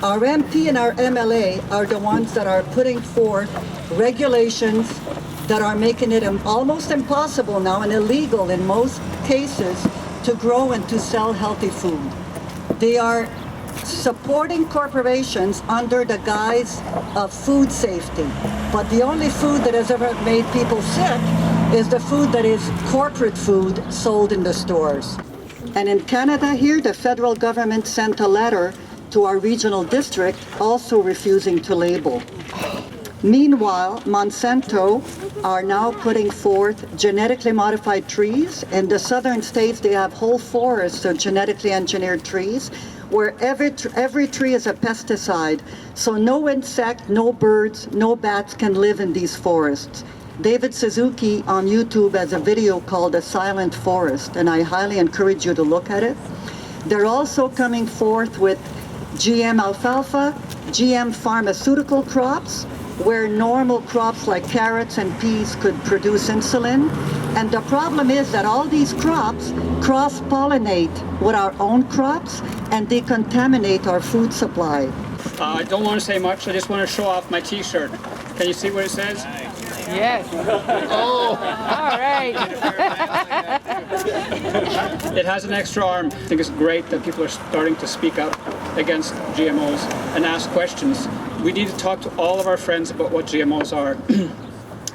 Our MP and our MLA are the ones that are putting forth regulations that are making it almost impossible now and illegal in most cases to grow and to sell healthy food. They are supporting corporations under the guise of food safety. But the only food that has ever made people sick is the food that is corporate food sold in the stores. And in Canada here, the federal government sent a letter to our regional district also refusing to label. Meanwhile, Monsanto are now putting forth genetically modified trees. In the southern states, they have whole forests of genetically engineered trees where every tree is a pesticide. So no insect, no birds, no bats can live in these forests. David Suzuki on YouTube has a video called A Silent Forest, and I highly encourage you to look at it. They're also coming forth with GM alfalfa, GM pharmaceutical crops, where normal crops like carrots and peas could produce insulin. And the problem is that all these crops cross-pollinate with our own crops, and they contaminate our food supply. I don't want to say much, I just want to show off my t-shirt. Can you see what it says? Yes. Oh, all right. It has an extra arm. I think it's great that people are starting to speak up against GMOs and ask questions. We need to talk to all of our friends about what GMOs are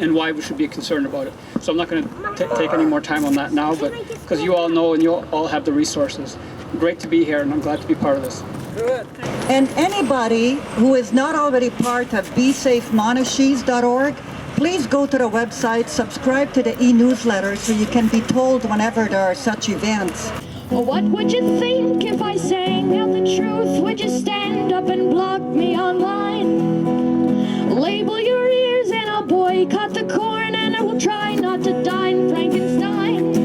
and why we should be concerned about it. So I'm not going to take any more time on that now, but because you all know and you all have the resources. Great to be here, and I'm glad to be part of this. Good. And anybody who is not already part of BeSafeMonarchies.org, please go to the website, subscribe to the e-newsletter so you can be told whenever there are such events. Well, what would you think if I sang out the truth? Would you stand up and block me online? Label your ears and I'll boycott the corn, and I will try not to dine Frankenstein.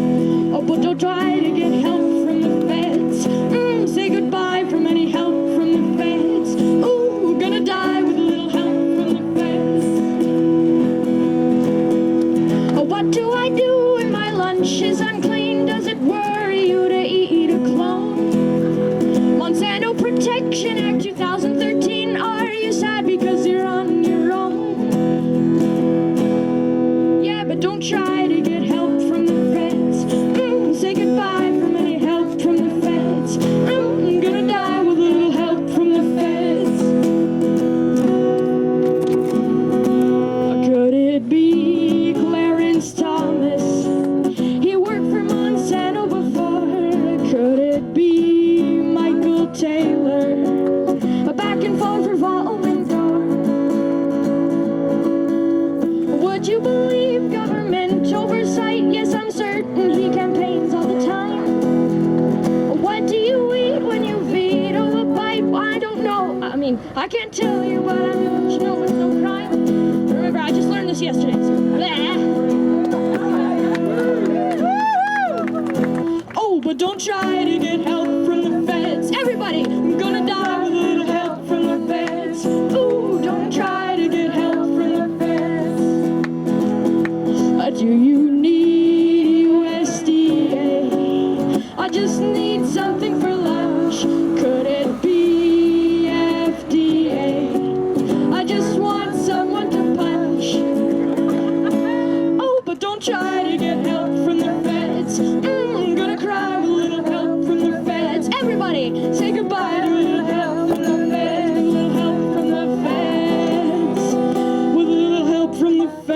Oh, but don't try to get help from the feds. Say goodbye from any help from the feds. Ooh, gonna die with a little help from the feds. Oh, what do I do when my lunch is unclean? Does it worry you to eat a clone? Monsanto Protection Act 2013. Are you sad because you're on your own? Yeah, but don't try to get help from the feds. Say goodbye from any help from the feds. I'm gonna die with a little help from the feds. Could it be Clarence Thomas? He worked for Monsanto before. Could it be Michael Taylor? A back and forth revolving door. Would you believe government oversight? Yes, I'm certain he campaigns all the time. What do you eat when you veto the pipe? I don't know. I mean, I can't tell you, but I know it's no crime. Remember, I just learned this yesterday. So, oh, but don't try to get help from the feds. Everybody, I'm gonna die with a little help from the feds. Ooh, don't try to get help from the feds. Do you need USDA? I just need something for lunch. Could it be FDA? I just want someone to punch. Oh, but don't try to get help from the feds. I'm gonna cry with a little help from the feds. Everybody, say goodbye to a little help from the feds. A little help from the feds. With a little help from the feds.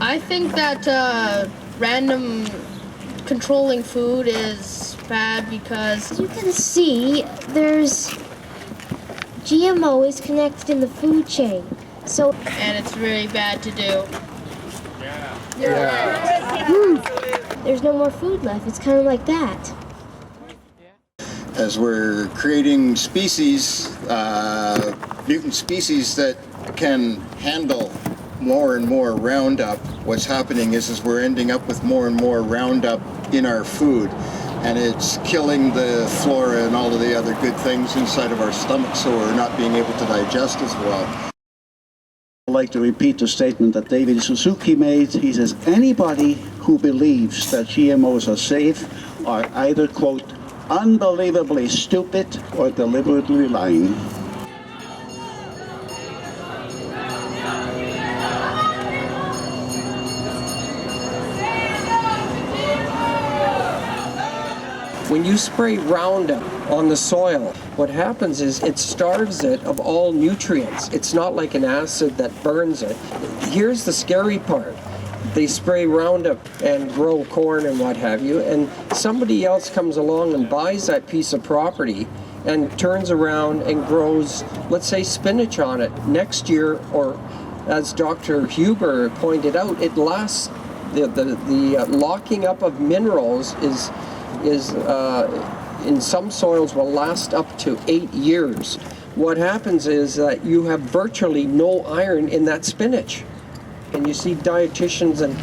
I think that random controlling food is bad because As you can see, there's GMO is connected in the food chain. So, and it's really bad to do. there's no more food left. It's kind of like that. As we're creating species, mutant species that can handle more and more Roundup, what's happening is we're ending up with more and more Roundup in our food, and it's killing the flora and all of the other good things inside of our stomach, so we're not being able to digest as well. I'd like to repeat the statement that David Suzuki made. He says, anybody who believes that GMOs are safe are either, quote, unbelievably stupid or deliberately lying. When you spray Roundup on the soil, what happens is it starves it of all nutrients. It's not like an acid that burns it. Here's the scary part. They spray Roundup and grow corn and what have you, and somebody else comes along and buys that piece of property and turns around and grows, let's say, spinach on it next year, or as Dr. Huber pointed out, it lasts, the locking up of minerals is in some soils will last up to 8 years. What happens is that you have virtually no iron in that spinach. And you see dietitians and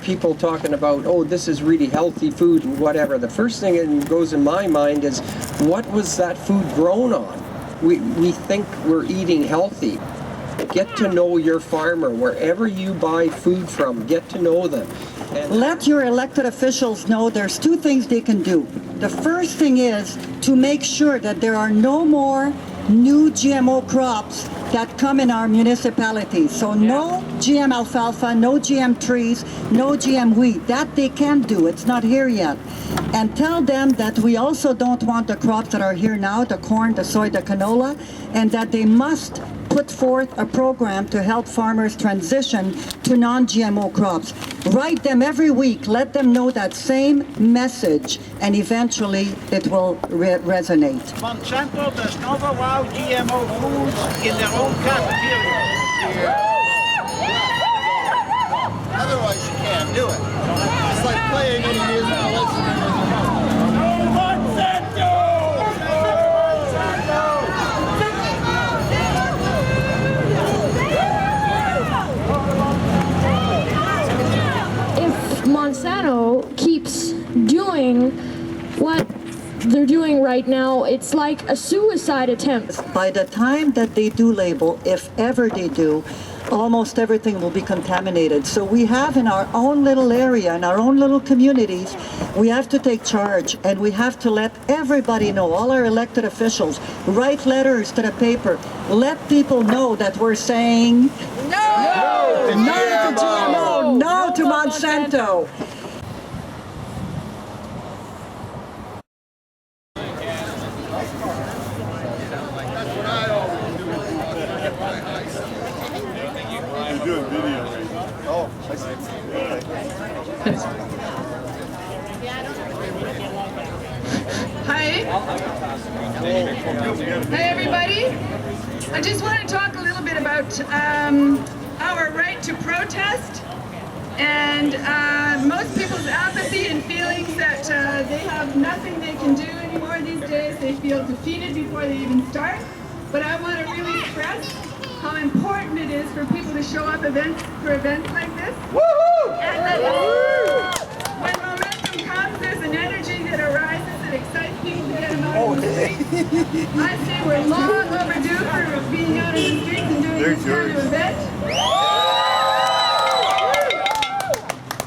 people talking about, oh, this is really healthy food and whatever. The first thing that goes in my mind is, what was that food grown on? We think we're eating healthy. Get to know your farmer. Wherever you buy food from, get to know them. And let your elected officials know there's two things they can do. The first thing is to make sure that there are no more new GMO crops that come in our municipalities. So no GM alfalfa, no GM trees, no GM wheat. That they can do. It's not here yet. And tell them that we also don't want the crops that are here now, the corn, the soy, the canola, and that they must put forth a program to help farmers transition to non-GMO crops. Write them every week. Let them know that same message, and eventually it will resonate. Monsanto does not allow GMO foods in their own cafeteria. Otherwise, you can't do it. It's like playing any musical instrument. Monsanto keeps doing what they're doing right now, it's like a suicide attempt. By the time that they do label, if ever they do, almost everything will be contaminated. So we have in our own little area, in our own little communities, we have to take charge, and we have to let everybody know, all our elected officials, write letters to the paper, let people know that we're saying no to GMO, no to Monsanto. Hey everybody, I just want to talk a little bit about our right to protest and most people's apathy and feelings that they have nothing they can do anymore these days. They feel defeated before they even start. But I want to really stress how important it is for people to show up for events like this. And that when momentum comes, there's an energy that arises that excites people to get them out of the streets. I say we're long overdue for being out in the streets and doing this kind of event.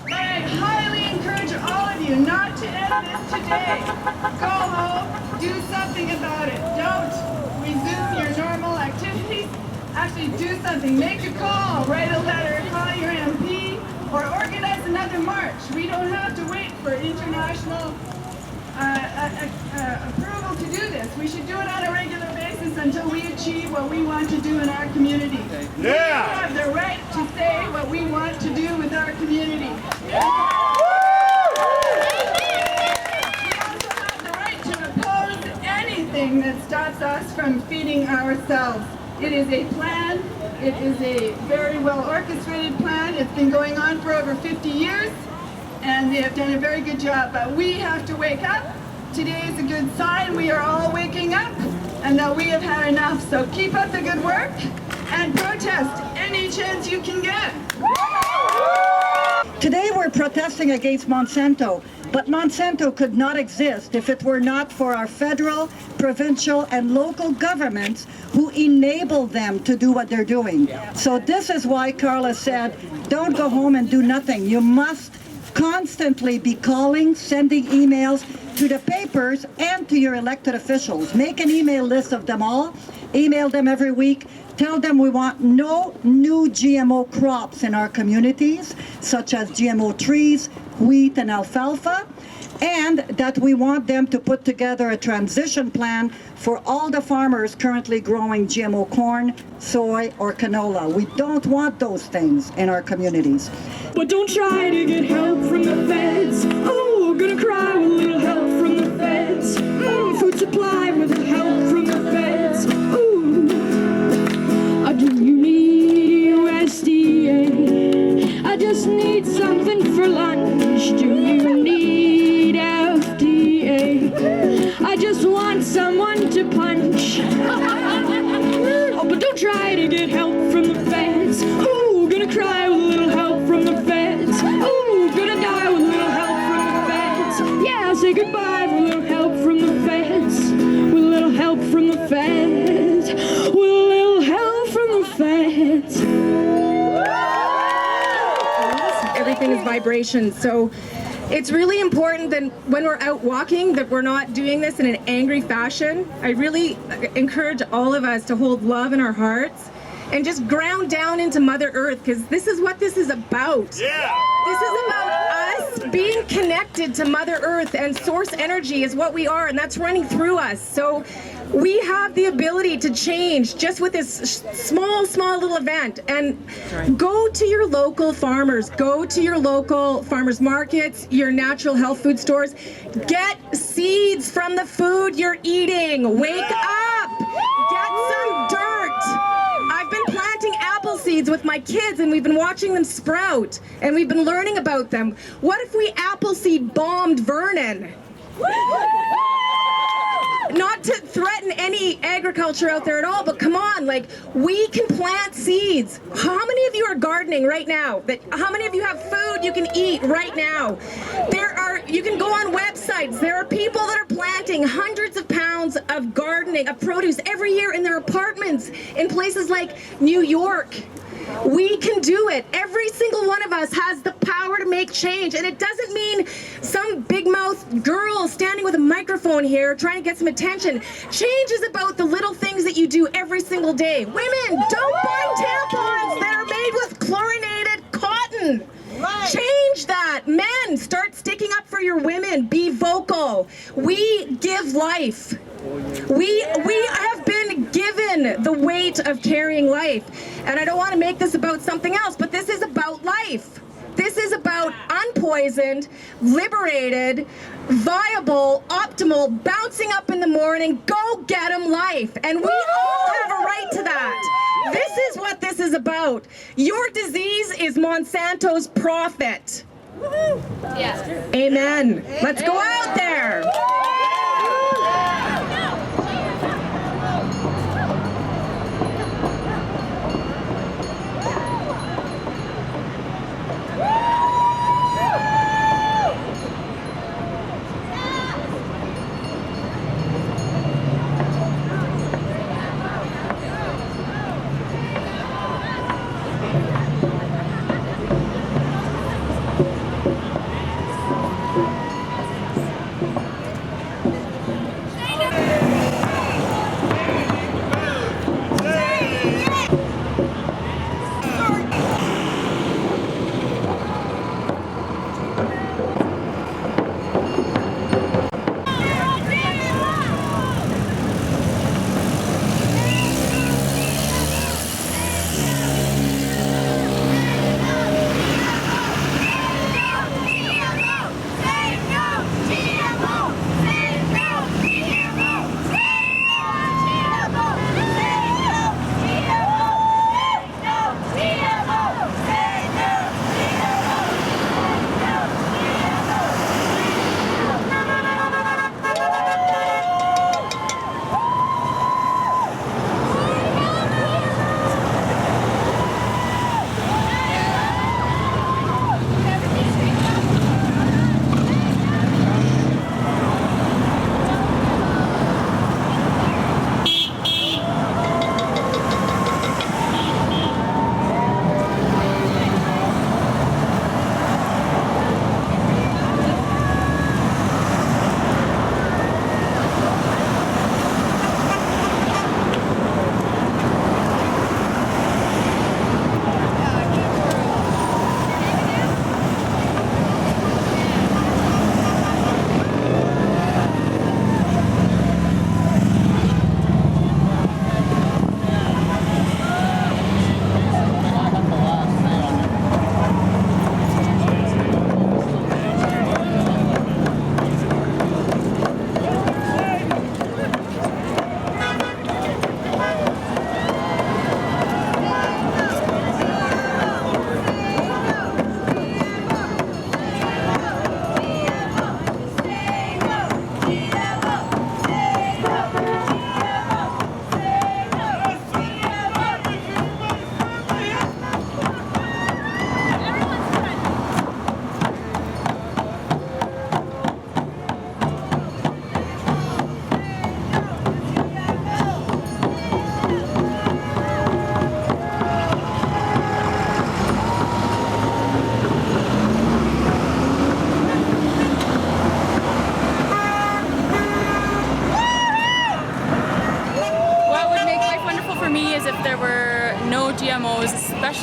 But I highly encourage all of you not to end this today. Go home, do something about it. Don't resume your normal activities. Actually do something. Make a call, write a letter, call your MP, or organize another march. We don't have to wait for international approval to do this. We should do it on a regular basis until we achieve what we want to do in our community. Yeah. We have the right to say what we want to do with our community. Yeah. We also have the right to oppose anything that stops us from feeding ourselves. It is a plan. It is a very well orchestrated plan. It's been going on for over 50 years. And they have done a very good job, but we have to wake up. Today is a good sign we are all waking up and that we have had enough. So keep up the good work and protest any chance you can get. Today we're protesting against Monsanto, but Monsanto could not exist if it were not for our federal, provincial, and local governments who enable them to do what they're doing. So this is why Carla said, don't go home and do nothing. You must constantly be calling, sending emails to the papers and to your elected officials. Make an email list of them all, email them every week, tell them we want no new GMO crops in our communities, such as GMO trees, wheat and alfalfa, and that we want them to put together a transition plan for all the farmers currently growing GMO corn, soy, or canola. We don't want those things in our communities. But don't try to get help from the feds. Oh, gonna cry with a little help from the feds. Food supply with a help from the feds. Ooh, do you need USDA? I just need something for lunch. Do you need FDA? I just want someone to punch. Oh, but don't try to get help from the feds. Ooh, gonna cry with a little help from the feds. Ooh, gonna die with a little help from the feds. Yeah, say goodbye with a little help from the feds. With a little help from the feds. With a little help from the feds. Everything is vibration. So it's really important that when we're out walking that we're not doing this in an angry fashion. I really encourage all of us to hold love in our hearts and just ground down into Mother Earth, because this is what this is about. Yeah. This is about us being connected to Mother Earth, and source energy is what we are, and that's running through us. So we have the ability to change just with this small little event. And go to your local farmers, go to your local farmers markets, your natural health food stores. Get seeds from the food you're eating. Wake up. Get some dirt. I've been planting apple seeds with my kids, and we've been watching them sprout, and we've been learning about them. What if we apple seed bombed Vernon? Not to threaten any agriculture out there at all, but come on, like, we can plant seeds. How many of you are gardening right now? How many of you have food you can eat right now? You can go on websites. There are people that are planting hundreds of pounds of gardening, of produce every year in their apartments in places like New York. We can do it. Every single one of us has the power to make change. And it doesn't mean some big-mouthed girl standing with a microphone here trying to get some attention. Change is about the little things that you do every single day. Women, don't buy tampons that are made with chlorinated cotton. Right. Change that. Men, start sticking up for your women. Be vocal. We give life. We have been given the weight of carrying life. And I don't want to make this about something else, but this is about life. This is about unpoisoned, liberated, viable, optimal, bouncing up in the morning, go get 'em life. And we all have a right to that. This is what this is about. Your disease is Monsanto's profit. Yeah. Amen. Let's go out there.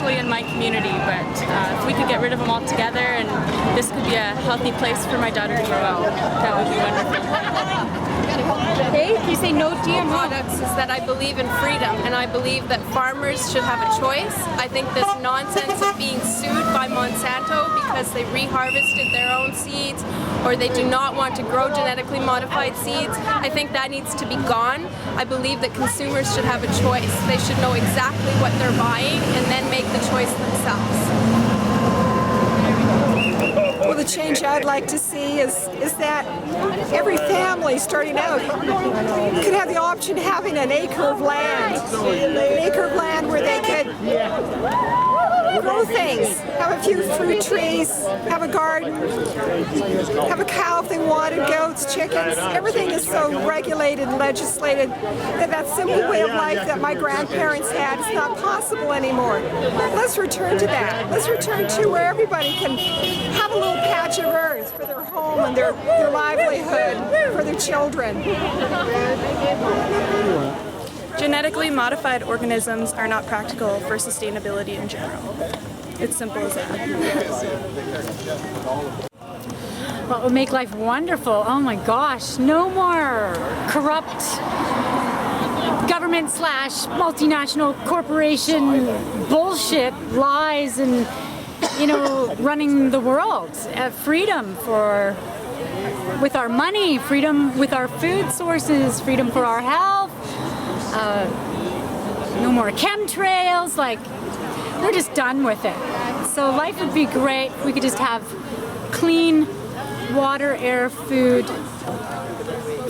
especially in my community. But if we could get rid of them altogether, and this could be a healthy place for my daughter to grow up, that would be wonderful. Hey, you say no GMO products is that I believe in freedom, and I believe that farmers should have a choice. I think this nonsense of being sued by Monsanto because they reharvested their own seeds or they do not want to grow genetically modified seeds, I think that needs to be gone. I believe that consumers should have a choice. They should know exactly what they're buying and then make the choice themselves. Well, the change I'd like to see is that every family starting out could have the option of having an acre of land where they could grow things, have a few fruit trees, have a garden, have a cow if they wanted, goats, chickens. Everything is so regulated and legislated that simple way of life that my grandparents had is not possible anymore. Let's return to that. Let's return to where everybody can have a little patch of earth for their home and their livelihood, for their children. Genetically modified organisms are not practical for sustainability in general. It's simple as that. What would make life wonderful? Oh my gosh, no more corrupt government / multinational corporation bullshit, lies, and running the world. Freedom with our money, freedom with our food sources, freedom for our health. No more chemtrails, we're just done with it. So life would be great if we could just have clean water, air, food,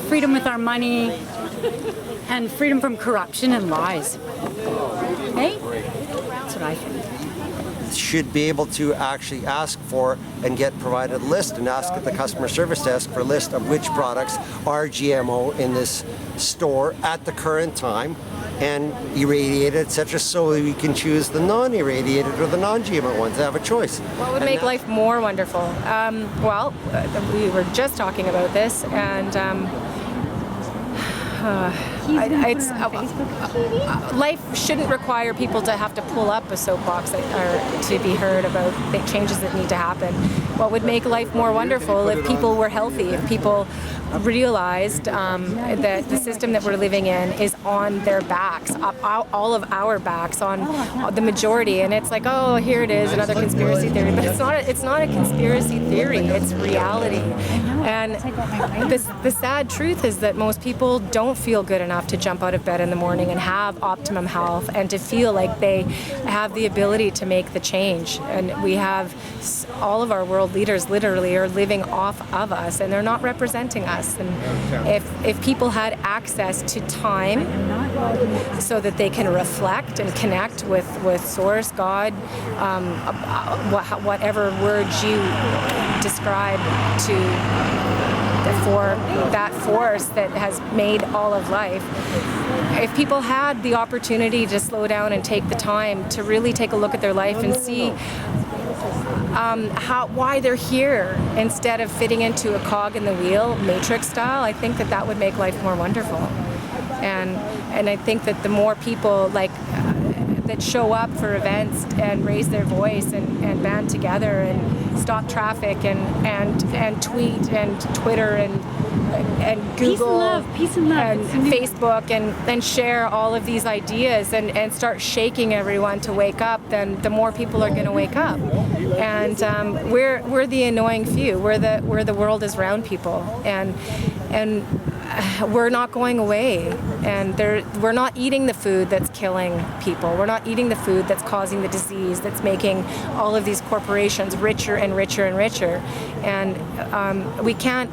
freedom with our money, and freedom from corruption and lies. Hey? That's what I think. Should be able to actually ask for and get provided a list and ask at the customer service desk for a list of which products are GMO in this store at the current time and irradiated, etc., so we can choose the non-irradiated or the non-GMO ones. They have a choice. What would make life more wonderful? We were just talking about this, and life shouldn't require people to have to pull up a soapbox or to be heard about the changes that need to happen. What would make life more wonderful if people were healthy, if people realized that the system that we're living in is on their backs, all of our backs, on the majority. And it's like, oh, here it is, another conspiracy theory. But it's not a conspiracy theory, it's reality. And the sad truth is that most people don't feel good enough to jump out of bed in the morning and have optimum health and to feel like they have the ability to make the change. And we have all of our world leaders literally are living off of us, and they're not representing us. And if people had access to time so that they can reflect and connect with Source, God, whatever words you describe for that force that has made all of life, if people had the opportunity to slow down and take the time to really take a look at their life and see why they're here instead of fitting into a cog in the wheel, Matrix style, I think that would make life more wonderful. And I think that the more people that show up for events and raise their voice and band together and stop traffic and tweet and Twitter and Google peace and love. And Facebook and share all of these ideas and start shaking everyone to wake up, then the more people are going to wake up. And we're the annoying few. We're the world is round people, and we're not going away. And we're not eating the food that's killing people. We're not eating the food that's causing the disease, that's making all of these corporations richer and richer and richer. And we can't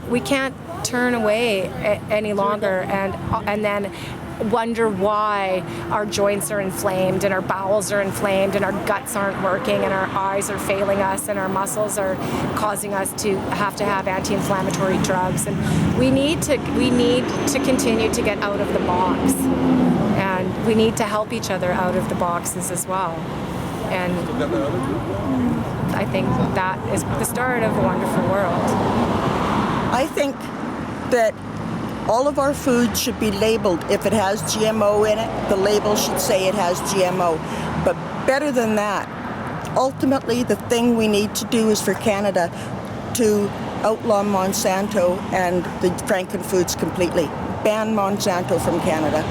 turn away any longer and then wonder why our joints are inflamed and our bowels are inflamed and our guts aren't working and our eyes are failing us and our muscles are causing us to have anti-inflammatory drugs. And we need to continue to get out of the box, and we need to help each other out of the boxes as well. And I think that is the start of a wonderful world. I think that all of our food should be labeled. If it has GMO in it, the label should say it has GMO. But better than that. Ultimately, the thing we need to do is for Canada to outlaw Monsanto and the Franken foods completely. Ban Monsanto from Canada.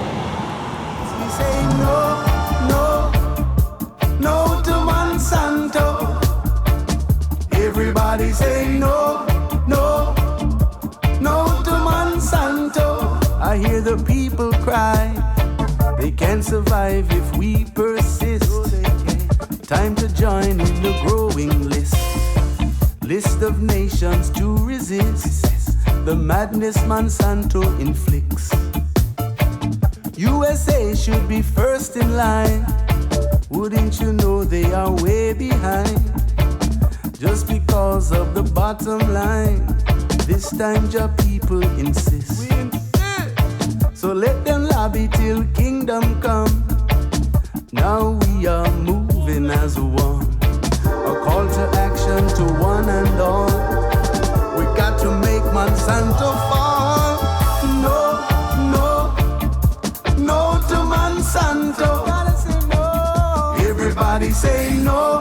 We say no, no, no to Monsanto. Everybody say no, no, no to Monsanto. I hear the people cry. They can't survive if we persist. Time to join in the growing list. List of nations to resist the madness Monsanto inflicts. USA should be first in line. Wouldn't you know they are way behind? Just because of the bottom line. This time your people insist. So let them lobby till kingdom come. Now we are moving as one. A call to action to one and all. We got to make Monsanto fall. No, no, no to Monsanto. Everybody say no.